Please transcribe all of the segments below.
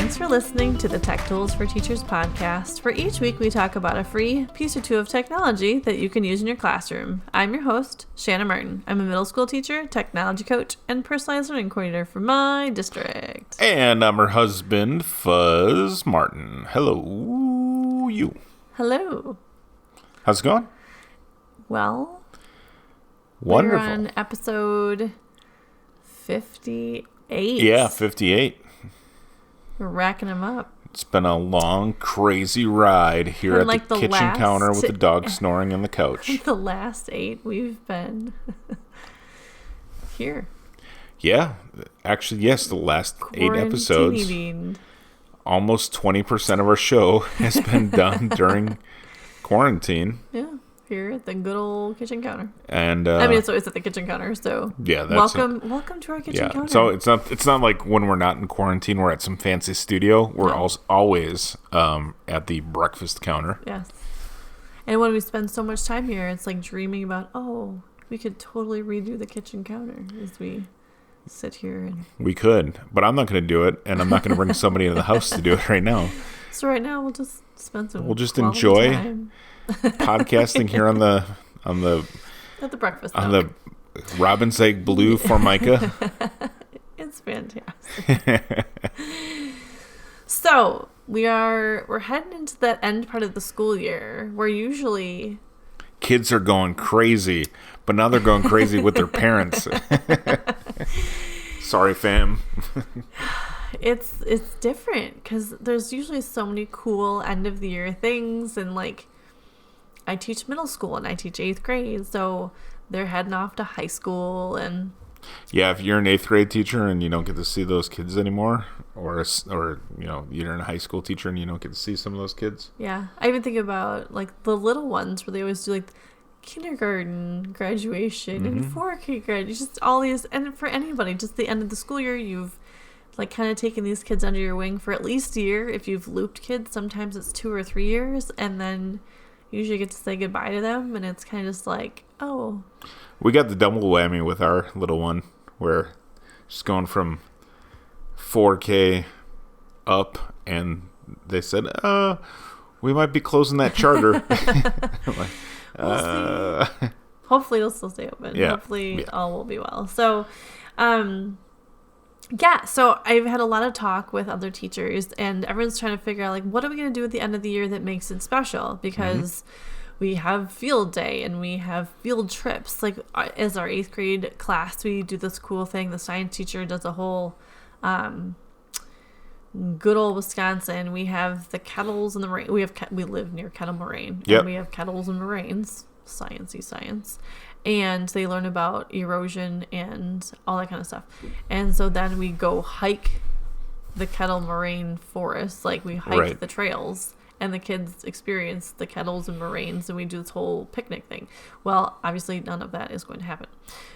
Thanks for listening to the Tech Tools for Teachers podcast, where each week we talk about a free piece or two of technology that you can use in your classroom. I'm your host, Shanna Martin. I'm a middle school teacher, technology coach, and personalized learning coordinator for my district. And I'm her husband, Fuzz Martin. Hello, you. Hello. How's it going? Well, wonderful. We're on episode 58. Yeah, 58. We're racking them up. It's been a long, crazy ride here And at the kitchen counter with the dog snoring on the couch. The last 8 we've been here. Yeah, actually, yes, the last 8 episodes. Almost 20% of our show has been done during quarantine. Yeah, here at the good old kitchen counter. And I mean, it's always at the kitchen counter, so yeah, that's welcome to our kitchen counter. So it's not like when we're not in quarantine, we're at some fancy studio. We're always at the breakfast counter. Yes. And when we spend so much time here, it's like dreaming about, we could totally redo the kitchen counter as we sit here. And we could, but I'm not going to do it, and I'm not going to bring somebody into the house to do it right now. So right now we'll just spend some. We'll just enjoy time. Podcasting here on the at the breakfast on the Robin's Egg Blue Formica. It's fantastic. So we're heading into that end part of the school year where usually kids are going crazy, but now they're going crazy with their parents. Sorry, fam. It's different because there's usually so many cool end of the year things, and like I teach middle school and I teach 8th grade, so they're heading off to high school. And yeah, if you're an 8th grade teacher and you don't get to see those kids anymore, or you're a high school teacher and you don't get to see some of those kids. Yeah, I even think about like the little ones where they always do like kindergarten graduation and 4K graduation, just all these. And for anybody, just the end of the school year, you've like kind of taken these kids under your wing for at least a year. If you've looped kids, sometimes it's 2 or 3 years, and then you usually get to say goodbye to them, and it's kind of just like, we got the double whammy with our little one, where she's going from 4K up, and they said, we might be closing that charter. We'll see. Hopefully it'll still stay open. Yeah. Hopefully all will be well. So, so I've had a lot of talk with other teachers, and everyone's trying to figure out, like, what are we going to do at the end of the year that makes it special? Because we have field day and we have field trips. Like, as our 8th grade class, we do this cool thing. The science teacher does a whole good old Wisconsin. We have the kettles and the moraine. We live near Kettle Moraine. Yep. And we have kettles and moraines. Sciencey science. And they learn about erosion and all that kind of stuff. And so then we go hike the Kettle Moraine forest. Like, we hike the trails, and the kids experience the kettles and moraines, and we do this whole picnic thing. Well, obviously none of that is going to happen.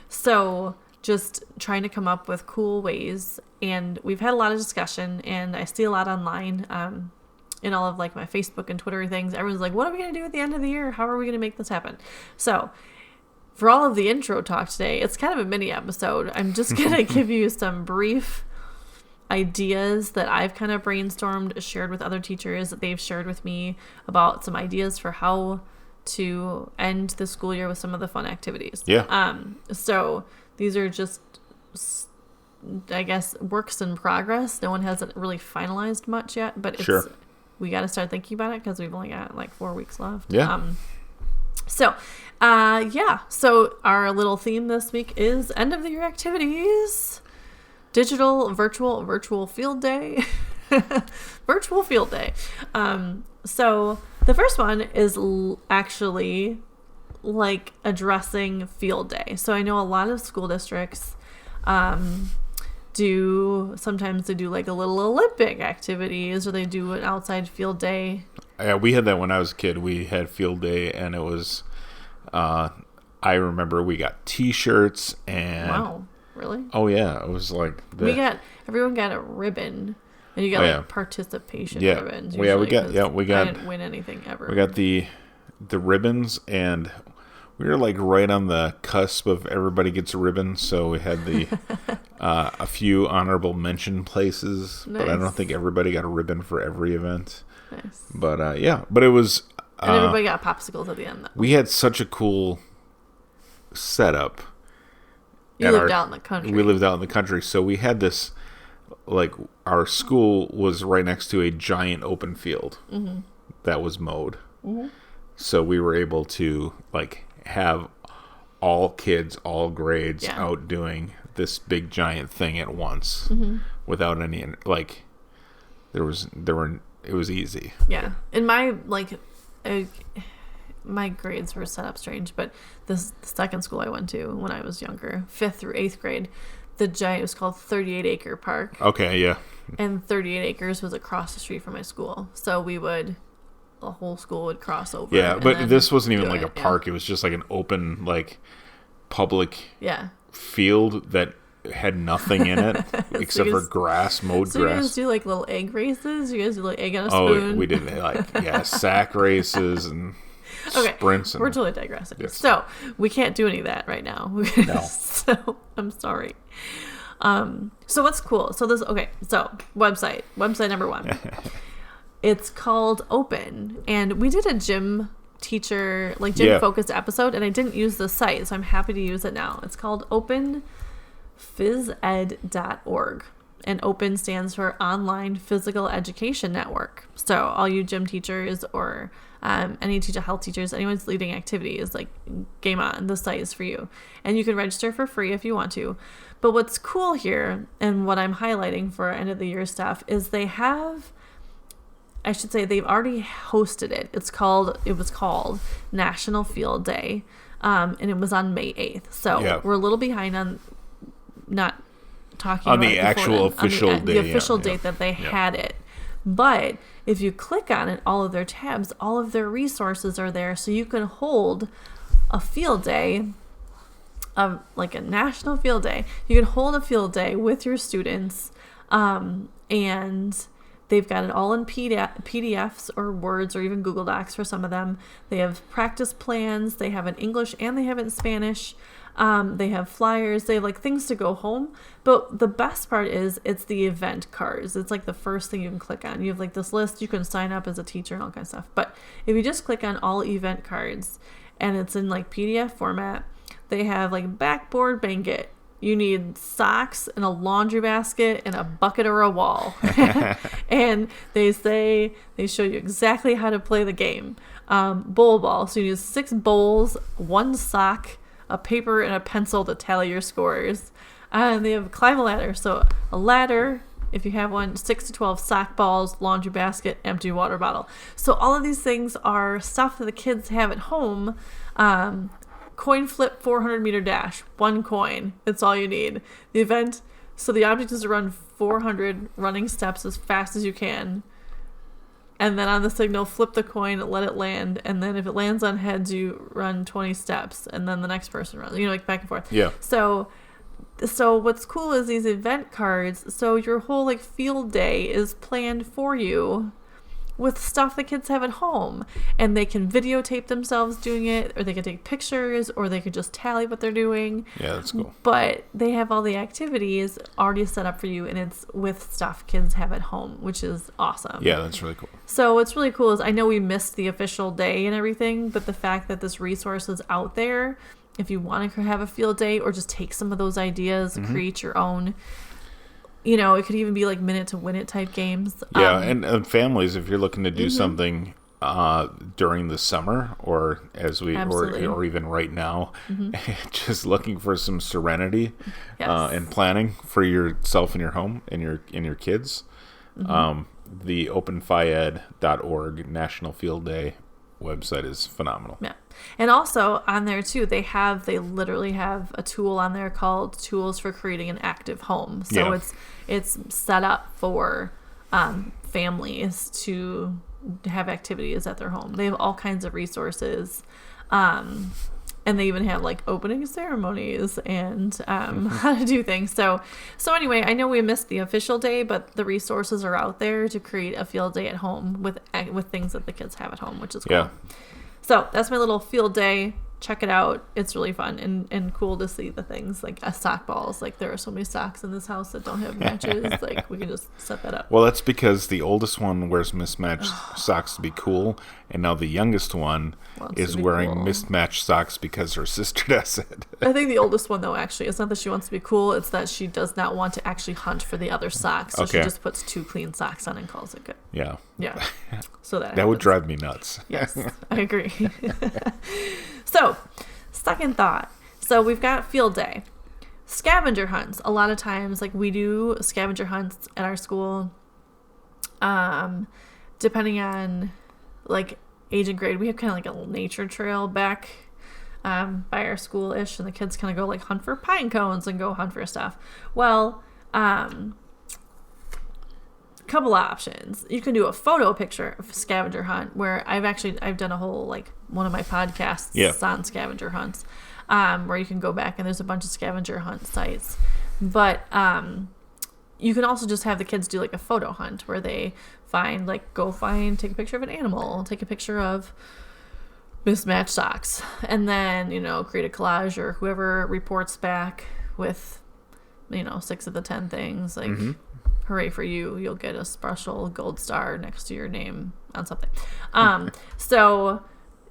So just trying to come up with cool ways. And we've had a lot of discussion, and I see a lot online in all of like my Facebook and Twitter things. Everyone's like, what are we going to do at the end of the year? How are we going to make this happen? So for all of the intro talk today, it's kind of a mini episode. I'm just going to give you some brief ideas that I've kind of brainstormed, shared with other teachers that they've shared with me about some ideas for how to end the school year with some of the fun activities. Yeah. So these are just, I guess, works in progress. No one hasn't really finalized much yet, but we got to start thinking about it because we've only got like 4 weeks left. Yeah. So our little theme this week is end of the year activities. Digital, virtual field day. Virtual field day. So the first one is actually like addressing field day. So I know a lot of school districts sometimes they do like a little Olympic activities, or they do an outside field day. Yeah, we had that when I was a kid. We had field day, and it was, I remember we got T-shirts and. Wow, really? Oh yeah, it was like everyone got a ribbon, and you got participation ribbons. We got I didn't win anything ever. We got the ribbons, and we were like right on the cusp of everybody gets a ribbon. So we had the A few honorable mention places, but I Nice. don't think everybody got a ribbon for every event. Nice. But but it was. And everybody got popsicles at the end, though. We had such a cool setup. You at lived out in the country. We lived out in the country, so we had this. Like, our school was right next to a giant open field that was mowed. So we were able to, like, have all kids, all grades out doing this big giant thing at once without any, like, it was easy. Yeah. In my, like, my grades were set up strange, but the second school I went to when I was younger, 5th through 8th grade, it was called 38 Acre Park. Okay, yeah. And 38 acres was across the street from my school. So the whole school would cross over. Yeah, and but then this wasn't even do like a it, park. It was just like an open, like, public Yeah. field that had nothing in it except for grass, mowed So you guys grass. do like little egg races? You guys do like egg on a spoon? Oh, we did like sack races and sprints. And, We're totally digressing. Yes. So we can't do any of that right now. No. So I'm sorry. So what's cool? So website number 1. It's called Open, and we did a gym teacher, like gym focused episode, and I didn't use the site, so I'm happy to use it now. It's called openphysed.org. And OPEN stands for Online Physical Education Network. So all you gym teachers or any health teachers, anyone's leading activities, like, game on, the site is for you. And you can register for free if you want to. But what's cool here, and what I'm highlighting for end of the year stuff, is they've already hosted it. It was called National Field Day. And it was on May 8th. So we're a little behind on not talking on about the it actual before then, official on the day. official date that they had it. But if you click on it, all of their tabs, all of their resources are there, so you can hold a field day, like a national field day. You can hold a field day with your students, and they've got it all in PDFs or Words or even Google Docs for some of them. They have practice plans. They have it in English and they have it in Spanish. They have flyers. They have, like, things to go home. But the best part is it's the event cards. It's like the first thing you can click on. You have, like, this list. You can sign up as a teacher and all kinds of stuff. But if you just click on all event cards and it's in, like, PDF format, they have, like, backboard blanket. You need socks and a laundry basket and a bucket or a wall. And they show you exactly how to play the game. Bowl ball. So you need 6 bowls, 1 sock, a paper, and a pencil to tally your scores. And they have climb a ladder. So a ladder, if you have one, 6 to 12 sock balls, laundry basket, empty water bottle. So all of these things are stuff that the kids have at home. Coin flip 400-meter dash, 1 coin. It's all you need. The event, so the object is to run 400 running steps as fast as you can. And then on the signal, flip the coin, let it land, and then if it lands on heads, you run 20 steps, and then the next person runs, like back and forth. Yeah. So what's cool is these event cards, so your whole, like, field day is planned for you with stuff the kids have at home, and they can videotape themselves doing it, or they can take pictures, or they could just tally what they're doing. Yeah, that's cool. But they have all the activities already set up for you, and it's with stuff kids have at home, which is awesome. Yeah, that's really cool. So what's really cool is I know we missed the official day and everything, but the fact that this resource is out there, if you want to have a field day or just take some of those ideas, create your own. It could even be like minute to win it type games. Yeah, and families, if you're looking to do something during the summer, or or even right now, just looking for some serenity and planning for yourself and your home and your kids. The openphyed.org National Field Day website is phenomenal. Yeah. And also on there too, they literally have a tool on there called Tools for Creating an Active Home. So it's set up for families to have activities at their home. They have all kinds of resources. And they even have, like, opening ceremonies and how to do things. So anyway, I know we missed the official day, but the resources are out there to create a field day at home with things that the kids have at home, which is cool. Yeah. So that's my little field day check it out. It's really fun and cool to see the things like sock balls. Like there are so many socks in this house that don't have matches. Like we can just set that up. Well, that's because the oldest one wears mismatched socks to be cool, and now the youngest one is wearing cool. mismatched socks because her sister does it. I think the oldest one, though, actually, it's not that she wants to be cool. It's that she does not want to actually hunt for the other socks. So she just puts 2 clean socks on and calls it good. Yeah. Yeah. So that would drive me nuts. Yes, I agree. So, second thought. So we've got field day. Scavenger hunts. A lot of times, like we do scavenger hunts at our school. Depending on like age and grade, we have kind of like a little nature trail back by our school-ish, and the kids kind of go like hunt for pine cones and go hunt for stuff. Well, couple options. You can do a photo picture of scavenger hunt, where I've done a whole like one of my podcasts on scavenger hunts, where you can go back and there's a bunch of scavenger hunt sites. But you can also just have the kids do like a photo hunt where they take a picture of an animal, take a picture of mismatched socks, and then create a collage, or whoever reports back with 6 of the 10 things, like hooray for you, you'll get a special gold star next to your name on something. So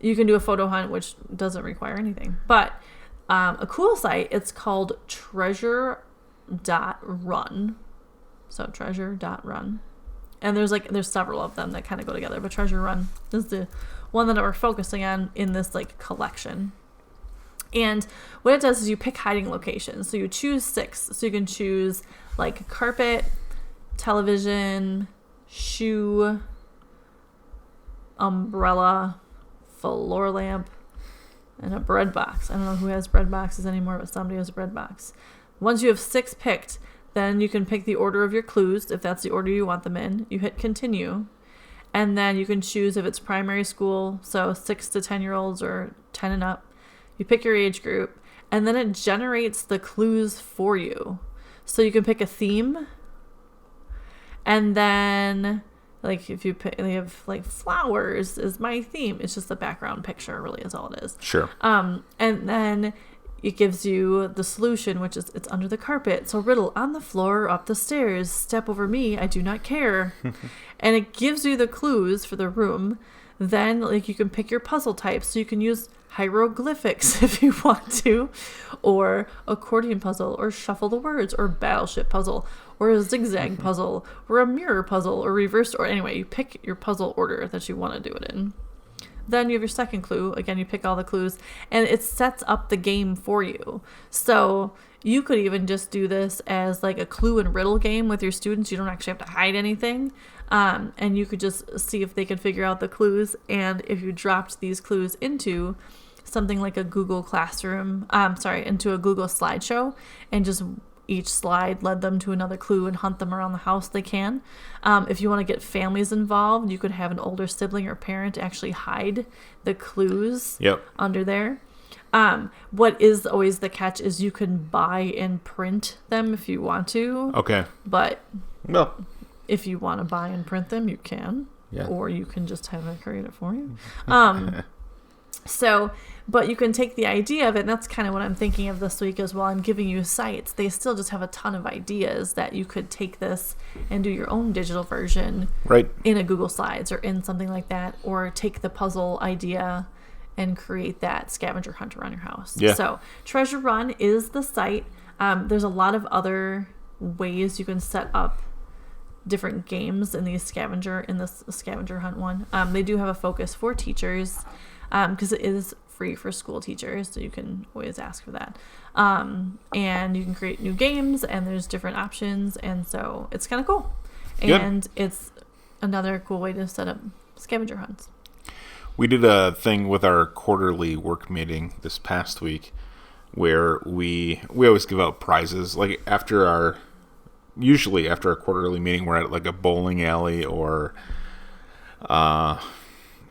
you can do a photo hunt, which doesn't require anything. But a cool site, it's called treasure.run. So treasure.run. And there's several of them that kind of go together, but Treasure Run is the one that we're focusing on in this like collection. And what it does is you pick hiding locations. So you choose 6. So you can choose like carpet, television, shoe, umbrella, floor lamp, and a bread box. I don't know who has bread boxes anymore, but somebody has a bread box. Once you have 6 picked, then you can pick the order of your clues. If that's the order you want them in, you hit continue. And then you can choose if it's primary school, so 6 to 10-year-olds or 10 and up. You pick your age group, and then it generates the clues for you. So you can pick a theme. And then, like, if you pick, they have, like, flowers is my theme. It's just the background picture, really, is all it is. Sure. And then it gives you the solution, which is it's under the carpet. So riddle, on the floor or up the stairs. Step over me, I do not care. And it gives you the clues for the room. Then, like, you can pick your puzzle type. So you can use hieroglyphics if you want to, or accordion puzzle, or shuffle the words, or battleship puzzle, or a zigzag puzzle, or a mirror puzzle, or reversed, or anyway, you pick your puzzle order that you want to do it in. Then you have your second clue. Again, you pick all the clues, and it sets up the game for you. So you could even just do this as like a clue and riddle game with your students. You don't actually have to hide anything. And you could just see if they can figure out the clues. And if you dropped these clues into something like a Google Classroom, into a Google slideshow, and just each slide led them to another clue and hunt them around the house, they can. If you want to get families involved, you could have an older sibling or parent actually hide the clues under there. What is always the catch is you can buy and print them if you want to. Okay. But if you want to buy and print them, you can. Yeah. Or you can just have it create it for you. But you can take the idea of it, and that's kind of what I'm thinking of this week as well. I'm giving you sites. They still just have a ton of ideas that you could take this and do your own digital version in a Google Slides or in something like that, or take the puzzle idea and create that scavenger hunt around your house. Yeah. So Treasure Run is the site. There's a lot of other ways you can set up different games in this scavenger hunt one. They do have a focus for teachers because it is free for school teachers, so you can always ask for that. And you can create new games, and there's different options, and so it's kind of cool. And it's another cool way to set up scavenger hunts. We did a thing with our quarterly work meeting this past week where we always give out prizes. Like usually after a quarterly meeting, we're at like a bowling alley or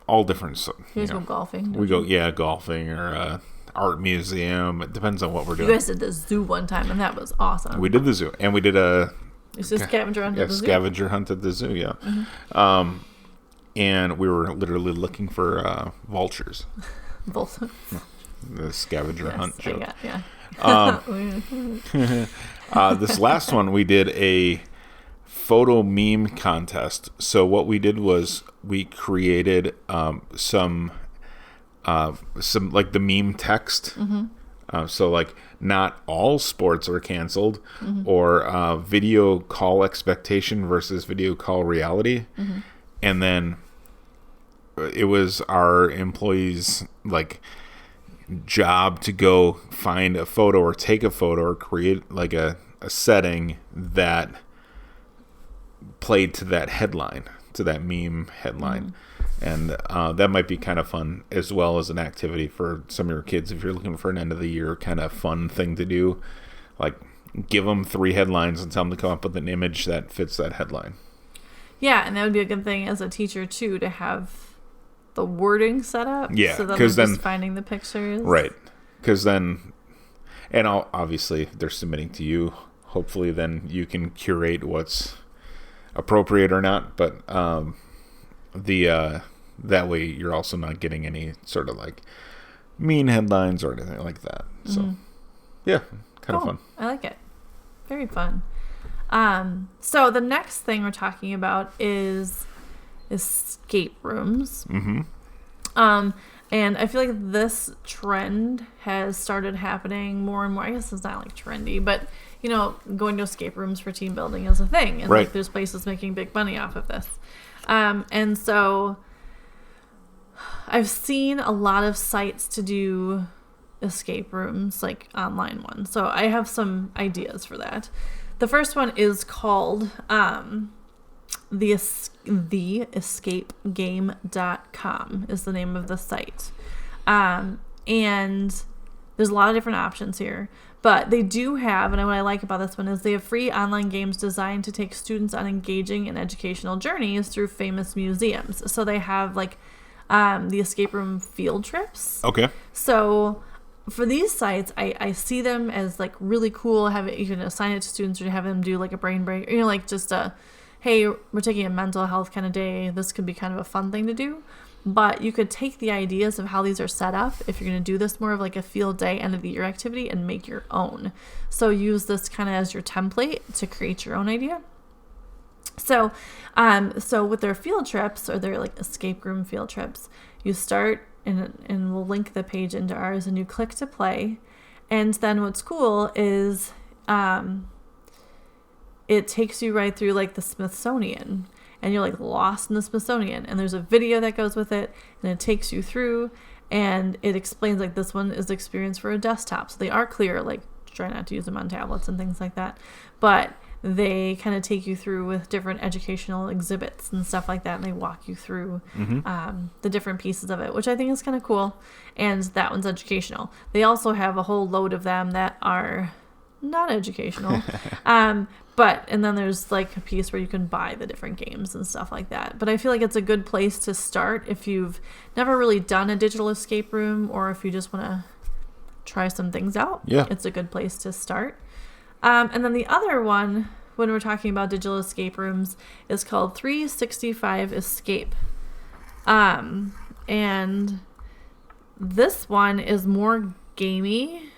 all different. You guys go golfing? We go, golfing or art museum. It depends on what we're doing. You guys did the zoo one time, and that was awesome. We did the zoo, and we did it's a scavenger hunt at the zoo. Scavenger hunt at the zoo, yeah. Mm-hmm. And we were literally looking for vultures. The scavenger hunt joke. Yeah. This last one, we did a photo meme contest. So what we did was we created some like the meme text. So like not all sports are canceled, or video call expectation versus video call reality. And then it was our employees' like job to go find a photo or take a photo or create like a setting that played to that headline, to that meme headline. And that might be kind of fun, as well as an activity for some of your kids if you're looking for an end of the year kind of fun thing to do. Like, give them 3 headlines and tell them to come up with an image that fits that headline. Yeah, and that would be a good thing as a teacher too, to have the wording set up. Yeah, so that they're just finding the pictures. Right, because then, and obviously if they're submitting to you, hopefully then you can curate what's appropriate or not. But that way you're also not getting any sort of like mean headlines or anything like that. So yeah, kind of fun. I like it. Very fun. So the next thing we're talking about is escape rooms. And I feel like this trend has started happening more and more. I guess it's not like trendy, but you know, going to escape rooms for team building is a thing, and like there's places making big money off of this. And so I've seen a lot of sites to do escape rooms, like online ones. So I have some ideas for that. The first one is called theescapegame.com is the name of the site. And there's a lot of different options here. But they do have, and what I like about this one is they have free online games designed to take students on engaging and educational journeys through famous museums. So they have like the escape room field trips. Okay. So for these sites, I see them as like really cool. You can assign it to students or have them do like a brain break, you know, like just hey, we're taking a mental health kind of day. This could be kind of a fun thing to do. But you could take the ideas of how these are set up if you're going to do this more of like a field day, end of the year activity, and make your own. So use this kind of as your template to create your own idea. So with their field trips, or their like escape room field trips, you start, and we'll link the page into ours, and you click to play. And then what's cool is it takes you right through like the Smithsonian. And you're like lost in the Smithsonian, and there's a video that goes with it, and it takes you through, and it explains like this one is the experience for a desktop. So they are clear, like try not to use them on tablets and things like that, but they kind of take you through with different educational exhibits and stuff like that, and they walk you through the different pieces of it, which I think is kind of cool. And that one's educational. They also have a whole load of them that are not educational. And then there's like a piece where you can buy the different games and stuff like that. But I feel like it's a good place to start if you've never really done a digital escape room, or if you just want to try some things out. Yeah. It's a good place to start. And then the other one, when we're talking about digital escape rooms, is called 365 Escape. And this one is more gamey.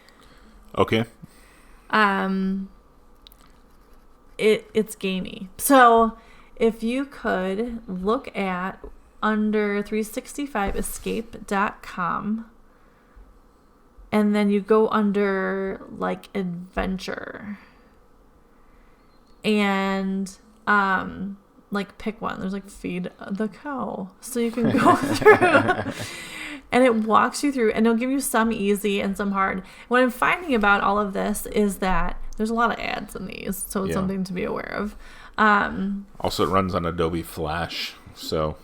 Okay. It's gamey. So if you could look at under 365escape.com, and then you go under like adventure, and like pick one. There's like feed the cow, so you can go through. And it walks you through, and it'll give you some easy and some hard. What I'm finding about all of this is that there's a lot of ads in these, so it's something to be aware of. Also, it runs on Adobe Flash, so...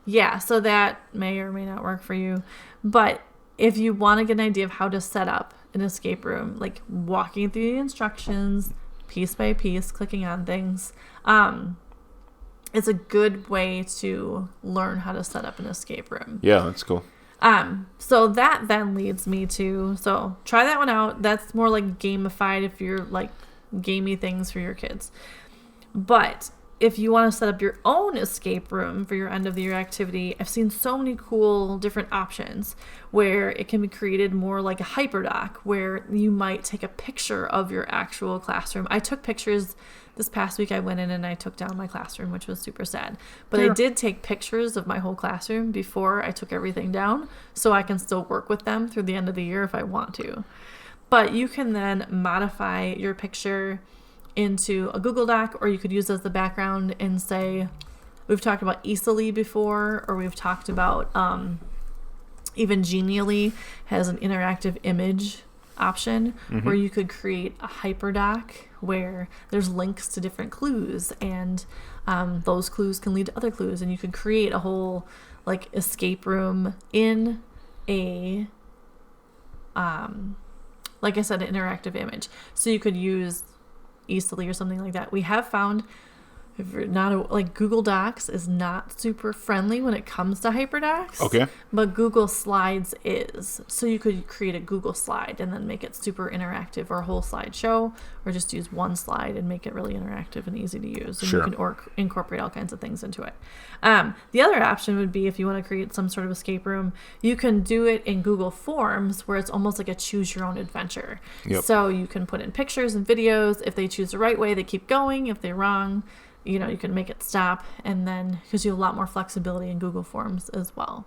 Yeah, so that may or may not work for you. But if you want to get an idea of how to set up an escape room, like walking through the instructions, piece by piece, clicking on things, it's a good way to learn how to set up an escape room. Yeah, that's cool. So that then leads me to, so try that one out. That's more like gamified if you're like gamey things for your kids. But if you want to set up your own escape room for your end of the year activity, I've seen so many cool different options where it can be created more like a hyperdoc, where you might take a picture of your actual classroom. I took pictures this past week. I went in and I took down my classroom, which was super sad. But I did take pictures of my whole classroom before I took everything down, so I can still work with them through the end of the year if I want to. But you can then modify your picture into a Google Doc, or you could use as the background and say, we've talked about Easily before, or we've talked about even Genially has an interactive image option where you could create a hyperdoc where there's links to different clues, and those clues can lead to other clues, and you could create a whole like escape room in a like I said, an interactive image. So you could use Easily or something like that. We have found Google Docs is not super friendly when it comes to hyperdocs. Okay. But Google Slides is. So you could create a Google slide and then make it super interactive, or a whole slideshow, or just use one slide and make it really interactive and easy to use. And sure. You can incorporate all kinds of things into it. The other option would be if you want to create some sort of escape room, you can do it in Google Forms, where it's almost like a choose your own adventure. Yep. So you can put in pictures and videos. If they choose the right way, they keep going. If they're wrong, you can make it stop, and then because you have a lot more flexibility in Google Forms as well.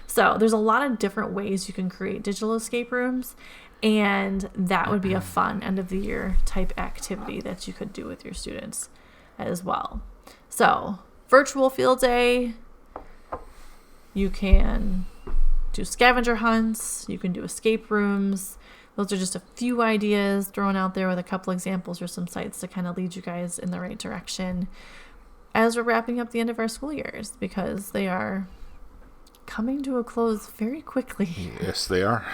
So there's a lot of different ways you can create digital escape rooms, and that would be a fun end of the year type activity that you could do with your students as well. So virtual field day, you can do scavenger hunts, you can do escape rooms. Those are just a few ideas thrown out there with a couple examples or some sites to kind of lead you guys in the right direction as we're wrapping up the end of our school years, because they are coming to a close very quickly. Yes, they are.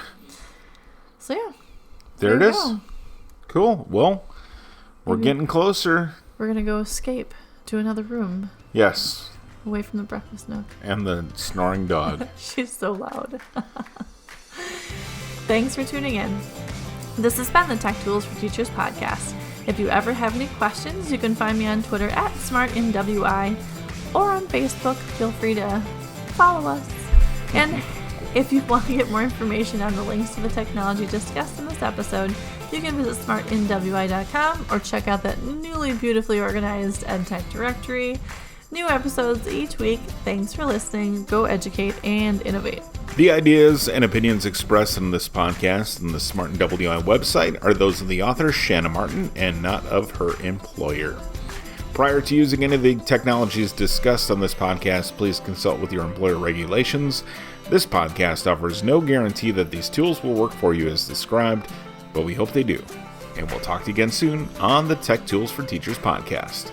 So yeah. There it is. Go. Cool. Well, we're getting closer. We're going to go escape to another room. Yes. Away from the breakfast nook. And the snoring dog. She's so loud. Thanks for tuning in. This has been the Tech Tools for Teachers podcast. If you ever have any questions, you can find me on Twitter at SmartNWI, or on Facebook. Feel free to follow us. And if you want to get more information on the links to the technology discussed in this episode, you can visit smartnwi.com or check out that newly beautifully organized EdTech directory. New episodes each week. Thanks for listening. Go educate and innovate. The ideas and opinions expressed in this podcast and the Smart and WI website are those of the author, Shanna Martin, and not of her employer. Prior to using any of the technologies discussed on this podcast, please consult with your employer regulations. This podcast offers no guarantee that these tools will work for you as described, but we hope they do. And we'll talk to you again soon on the Tech Tools for Teachers podcast.